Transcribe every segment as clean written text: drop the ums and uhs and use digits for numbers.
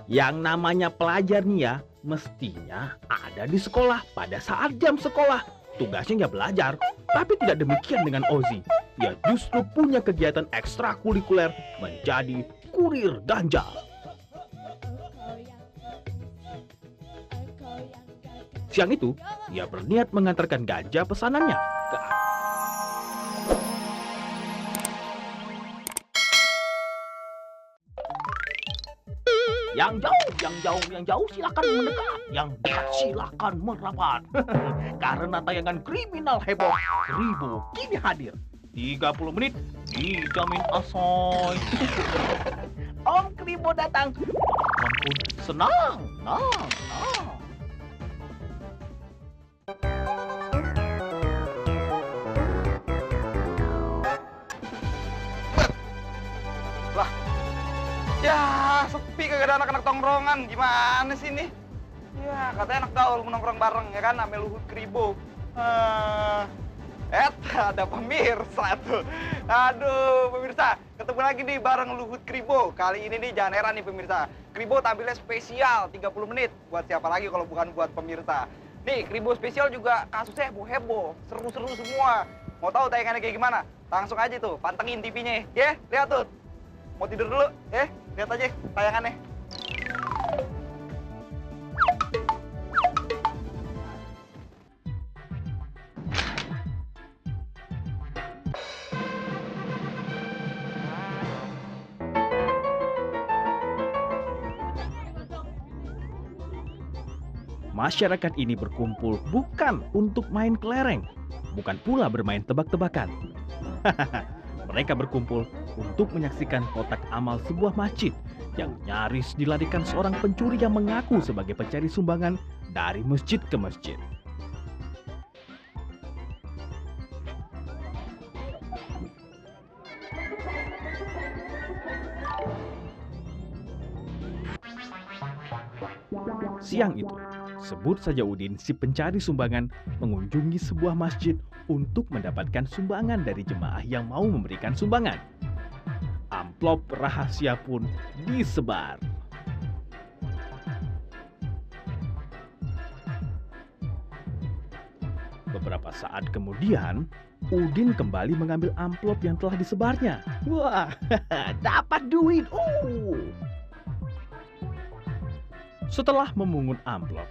Yang namanya pelajar nih ya, mestinya ada di sekolah pada saat jam sekolah. Tugasnya ya belajar, tapi tidak demikian dengan Ozzy. Ia justru punya kegiatan ekstrakurikuler menjadi kurir ganja. Siang itu, ia berniat mengantarkan ganja pesanannya ke yang jauh silakan mendekat, yang dekat silakan merapat. Karena tayangan kriminal heboh Kribo kini hadir. 30 menit dijamin asoy. Om Kribo datang. Om pun senang. Lah, ya sepi kagak ada anak-anak tongkrongan. Gimana sih ini? Ya katanya anak gaul mau nongkrong bareng ya kan, ame Luhut Kribo. Ada pemirsa tuh. Aduh, pemirsa, ketemu lagi nih bareng Luhut Kribo. Kali ini nih jangan heran nih pemirsa. Kribo tampilnya spesial 30 menit. Buat siapa lagi kalau bukan buat pemirsa. Nih, Kribo spesial juga kasusnya heboh-heboh, seru-seru semua. Mau tahu tayangannya kayak gimana? Langsung aja tuh, pantengin TV-nya. Ya, lihat tuh. Mau tidur dulu, lihat aja tayangannya. Masyarakat ini berkumpul bukan untuk main kelereng, bukan pula bermain tebak-tebakan. Mereka berkumpul untuk menyaksikan kotak amal sebuah masjid yang nyaris dilarikan seorang pencuri yang mengaku sebagai pencari sumbangan dari masjid ke masjid. Siang itu, sebut saja Udin si pencari sumbangan mengunjungi sebuah masjid untuk mendapatkan sumbangan dari jemaah yang mau memberikan sumbangan. Amplop rahasia pun disebar. Beberapa saat kemudian, Udin kembali mengambil amplop yang telah disebarnya. Wah, dapat duit. Setelah memungut amplop,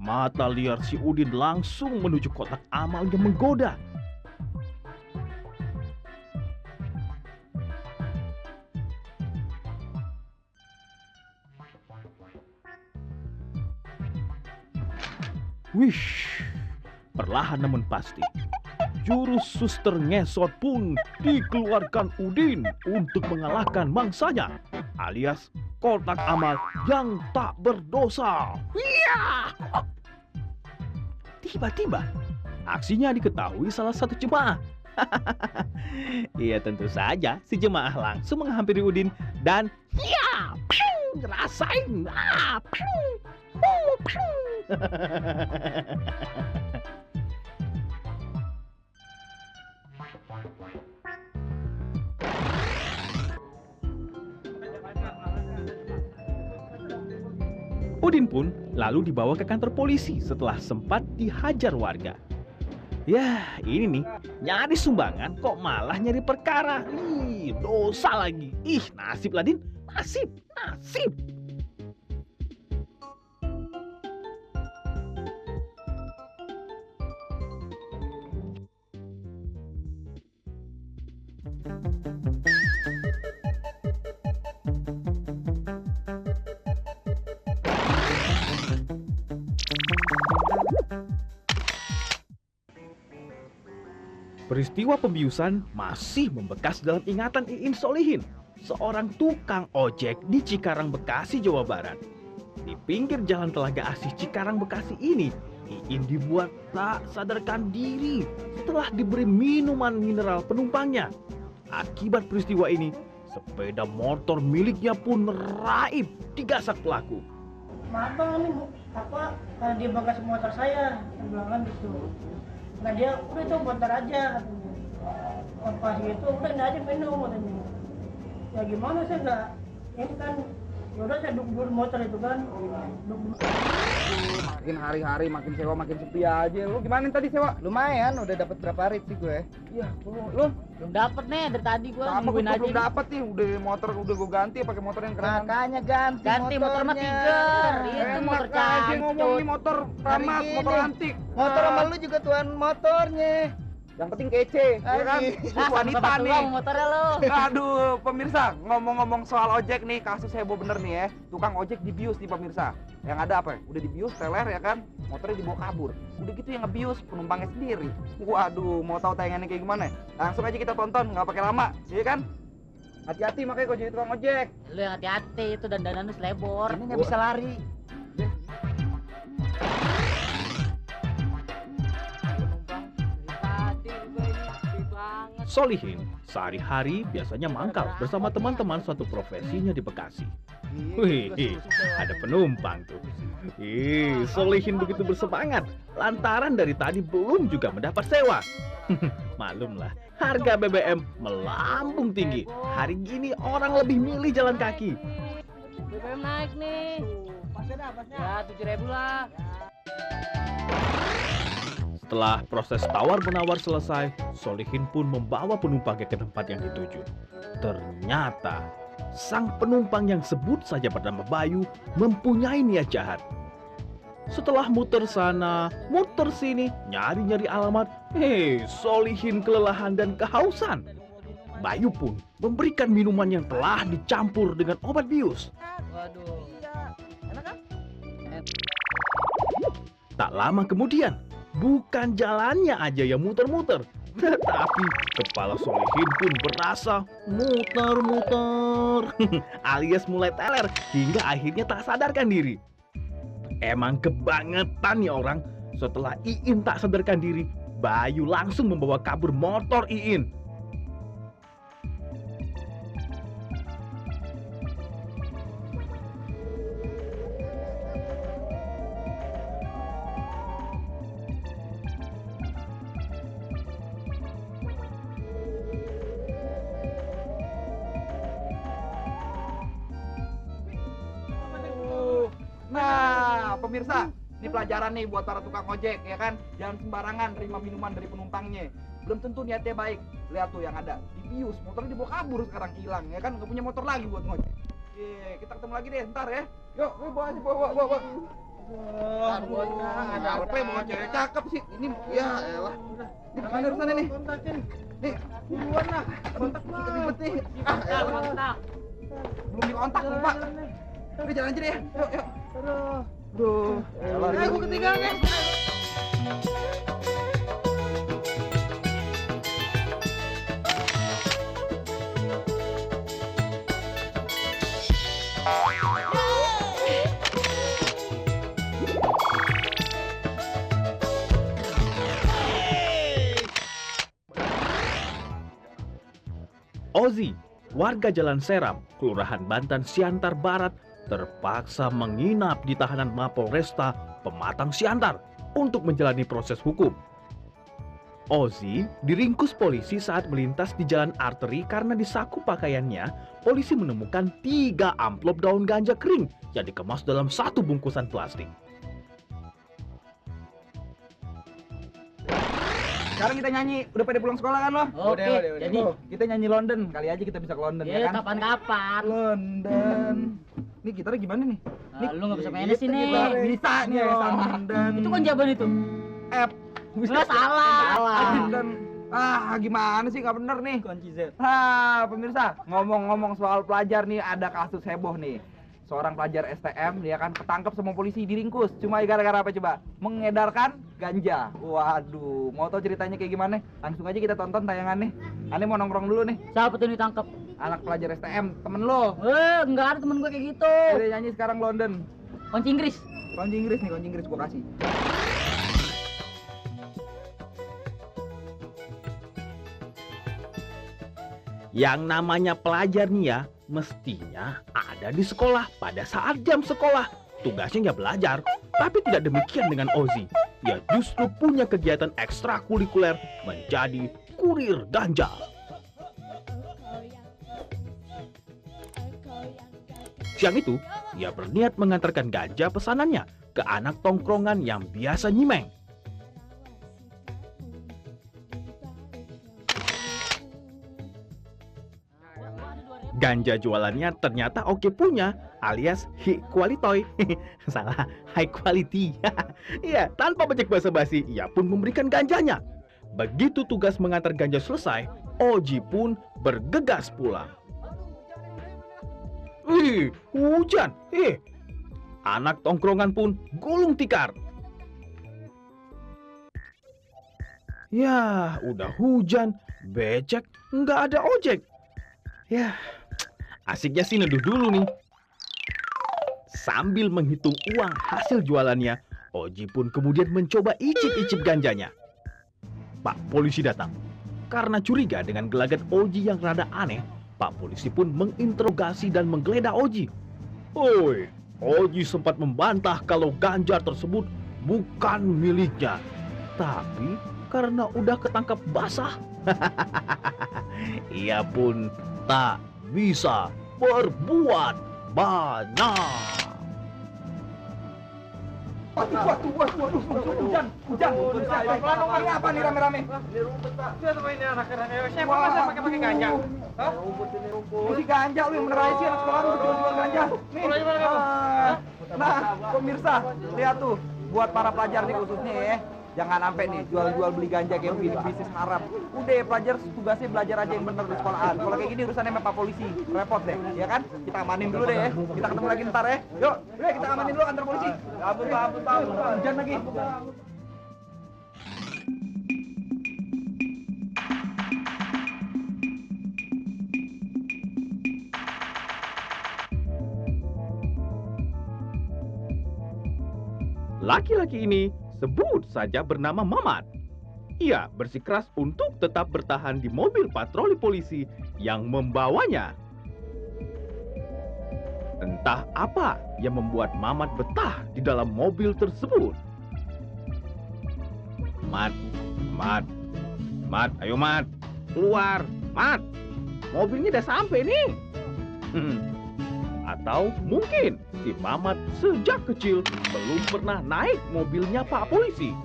mata liar si Udin langsung menuju kotak amal yang menggoda. Wish, perlahan namun pasti, jurus suster ngesot pun dikeluarkan Udin untuk mengalahkan mangsanya, alias kotak amal yang tak berdosa. Tiba-tiba, aksinya diketahui salah satu jemaah. Iya, tentu saja si jemaah langsung menghampiri Udin dan rasain. Udin pun lalu dibawa ke kantor polisi setelah sempat dihajar warga. Ya, ini nih, nyari sumbangan kok malah nyari perkara. Dosa lagi. Nasib lah, Din. Nasib. Peristiwa pembiusan masih membekas dalam ingatan Iin Solihin, seorang tukang ojek di Cikarang, Bekasi, Jawa Barat. Di pinggir jalan Telaga Asih Cikarang, Bekasi ini, Iin dibuat tak sadarkan diri setelah diberi minuman mineral penumpangnya. Akibat peristiwa ini, sepeda motor miliknya pun raib digasak pelaku. Maaf bang, ini karena dia bagasi motor saya, bilangan gitu. Nah dia udah itu bentar aja katanya. Pas gitu udah aja minum katanya. Ya gimana saya nggak, ini kan Ya udah saya duduk dulu motor itu kan. Makin hari-hari makin sewa makin sepi aja. Lu gimana nih tadi sewa? Lumayan, udah dapat berapa rit sih gue? Iya, lu Belum dapet nih dari tadi gua sama nungguin gua aja. belum nih. dapet nih. Udah motor udah gua ganti pakai motor yang keren. Makanya ganti Motor mah Tiger. Itu motor Enak aja ngomong cancut. nih motor ramah, Hari motor gini. antik. Motor sama lu juga tuan motornya. Yang penting kece, ya kan? Anjing. Ah, Wanita sama-sama nih. tua motornya lo. Aduh, pemirsa, ngomong-ngomong soal ojek nih, kasus heboh bener nih ya. Tukang ojek dibius nih pemirsa. Yang ada apa ya? Udah dibius, teler ya kan? Motornya dibawa kabur. Udah gitu yang ngebius penumpangnya sendiri. Waduh, mau tahu tayangannya kayak gimana? Langsung aja kita tonton, nggak pakai lama, iya kan? Hati-hati makanya kalau jadi tukang ojek. Lu yang hati-hati itu dandanan lu selebor. Ini nggak bisa lari. Solihin sehari-hari biasanya mangkal bersama teman-teman suatu profesinya di Bekasi. Wih, ada penumpang tuh. Solihin begitu bersemangat lantaran dari tadi belum juga mendapat sewa. Maklumlah, harga BBM melambung tinggi. Hari gini orang lebih milih jalan kaki. BBM naik nih. Ya 7.000 lah. Setelah proses tawar-menawar selesai, Solihin pun membawa penumpangnya ke tempat yang dituju. Ternyata, sang penumpang yang sebut saja bernama Bayu mempunyai niat jahat. Setelah muter sana, muter sini, nyari-nyari alamat, Solihin kelelahan dan kehausan. Bayu pun memberikan minuman yang telah dicampur dengan obat bius. Waduh. Tak lama kemudian, bukan jalannya aja yang muter-muter, tetapi kepala Solihin pun berasa muter-muter alias mulai teler hingga akhirnya tak sadarkan diri. Emang kebangetan nih orang. Setelah Iin tak sadarkan diri, Bayu langsung membawa kabur motor Iin. Nah, pemirsa, ini pelajaran nih buat para tukang ojek, ya kan? Jangan sembarangan terima minuman dari penumpangnya. Belum tentu niatnya baik. Lihat tuh yang ada, dibius, motornya dibawa kabur sekarang hilang, ya kan? Nggak punya motor lagi buat ngojek. Kita ketemu lagi deh, ntar ya. Yuk, bawa aja, bawa. Ada apa yang mau cewek cakep sih? Ini, ya elah. Ini mana urusannya nih? Nih, duluan lah. Kontak ribet nih. Ah, elah. Belum dikontak, lupa. Udah jalan aja deh, yuk. Aduh, elah. Gue ketinggalan nih. Ozi, warga Jalan Seram, Kelurahan Bantan Siantar Barat, terpaksa menginap di tahanan Mapolresta Pematang Siantar untuk menjalani proses hukum. Ozi diringkus polisi saat melintas di jalan arteri karena di saku pakaiannya, polisi menemukan 3 amplop daun ganja kering yang dikemas dalam 1 bungkusan plastik. Sekarang kita nyanyi, udah pada pulang sekolah kan lo? Oke, jadi Kita nyanyi London, kali aja kita bisa ke London, ya ya kan? kapan-kapan. London. Nih gitarnya gimana nih? Ah, lu nggak bisa mainnya sih nih. Bisa nih, London. Itu kan jawaban itu. F. Nggak salah. London. Gimana sih, nggak bener nih. Kunci Z. Pemirsa, ngomong-ngomong soal pelajar nih, ada kasus heboh nih. Seorang pelajar STM, dia kan ketangkep sama polisi, diringkus. Cuma gara-gara apa coba? Mengedarkan ganja. Waduh, mau tahu ceritanya kayak gimana? Langsung aja kita tonton tayangannya. Aneh mau nongkrong dulu nih. Siapa tuh yang ditangkap? Anak pelajar STM, temen lo. Enggak ada temen gue kayak gitu. Dia nyanyi sekarang London. Kunci Inggris. Kunci Inggris nih, kunci Inggris gua kasih. Yang namanya pelajar nih ya, mestinya ada di sekolah pada saat jam sekolah. Tugasnya nggak belajar, tapi tidak demikian dengan Ozi. Dia justru punya kegiatan ekstrakurikuler menjadi kurir ganja. Siang itu, ia berniat mengantarkan ganja pesanannya ke anak tongkrongan yang biasa nyimeng. Ganja jualannya ternyata oke punya, alias high quality. Salah, high quality. Iya, tanpa banyak basa-basi, ia pun memberikan ganjanya. Begitu tugas mengantar ganja selesai, Oji pun bergegas pulang. Wih, hujan. Anak tongkrongan pun gulung tikar. Ya, udah hujan, becek, nggak ada ojek. Ya, asiknya sih neduh dulu nih. Sambil menghitung uang hasil jualannya, Oji pun kemudian mencoba icip-icip ganjanya. Pak polisi datang. Karena curiga dengan gelagat Oji yang rada aneh, Pak polisi pun menginterogasi dan menggeledah Oji. Oi, Oji sempat membantah kalau ganja tersebut bukan miliknya. Tapi karena udah ketangkap basah, ia pun tak bisa berbuat banyak. Waduh, hujan. Pelan-pelan dong, ini apa nih rame-rame? Ini rumput, Pak. Lihat apa ini anak-anaknya. Siapa masa pakai ganja? Hah? Ini ganja lu yang menerai sih anak sekolah lu jual ganja. Nih. Nah, pemirsa, lihat tuh. Buat para pelajar nih khususnya ya. Jangan sampai nih jual-jual beli ganja kayak begini, bisnis haram. Udah pelajar tugasnya belajar aja yang bener di sekolahan. Kalau kayak gini urusannya sama Pak polisi, repot deh, ya kan? Kita amanin dulu deh ya. Kita ketemu lagi ntar ya. Yuk, udah kita amanin dulu kantor polisi. Ampun, hujan lagi. Laki-laki ini sebut saja bernama Mamat. Ia bersikeras untuk tetap bertahan di mobil patroli polisi yang membawanya. Entah apa yang membuat Mamat betah di dalam mobil tersebut. Mat, ayo Mat, keluar, Mat. Mobilnya udah sampai nih. Atau mungkin si Mamat sejak kecil belum pernah naik mobilnya Pak Polisi.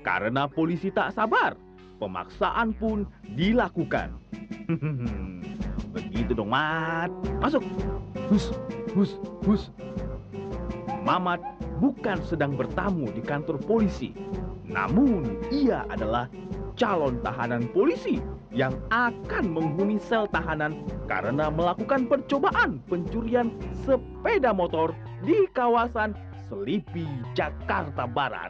Karena polisi tak sabar, pemaksaan pun dilakukan. Begitu dong, Mat. Masuk. Hus. Mamat bukan sedang bertamu di kantor polisi. Namun, ia adalah calon tahanan polisi yang akan menghuni sel tahanan karena melakukan percobaan pencurian sepeda motor di kawasan Selipi, Jakarta Barat.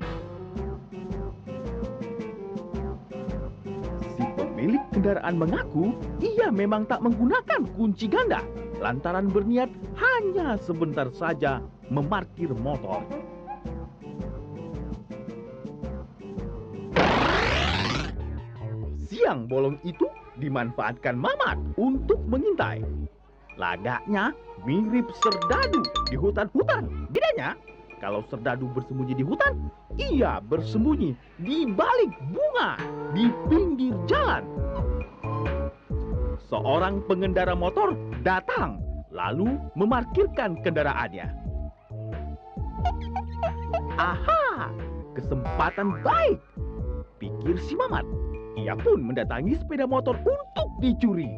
Si pemilik kendaraan mengaku ia memang tak menggunakan kunci ganda lantaran berniat hanya sebentar saja memarkir motor. Siang bolong itu dimanfaatkan Mamat untuk mengintai. Lagaknya mirip serdadu di hutan-hutan. Bedanya, kalau serdadu bersembunyi di hutan, ia bersembunyi di balik bunga di pinggir jalan. Seorang pengendara motor datang lalu memarkirkan kendaraannya. Aha, kesempatan baik, pikir si Mamat. Ia pun mendatangi sepeda motor untuk dicuri.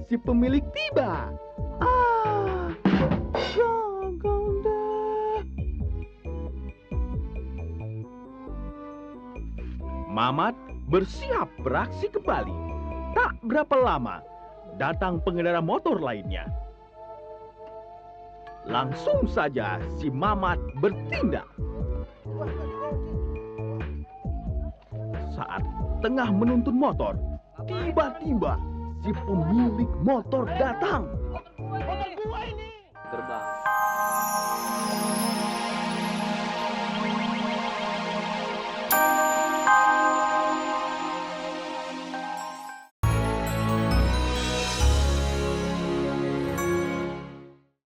Si pemilik tiba. Jangan deh. Mamat bersiap beraksi kembali. Tak berapa lama, datang pengendara motor lainnya. Langsung saja si Mamat bertindak. Saat tengah menuntun motor, tiba-tiba si pemilik motor datang. Motor gua ini.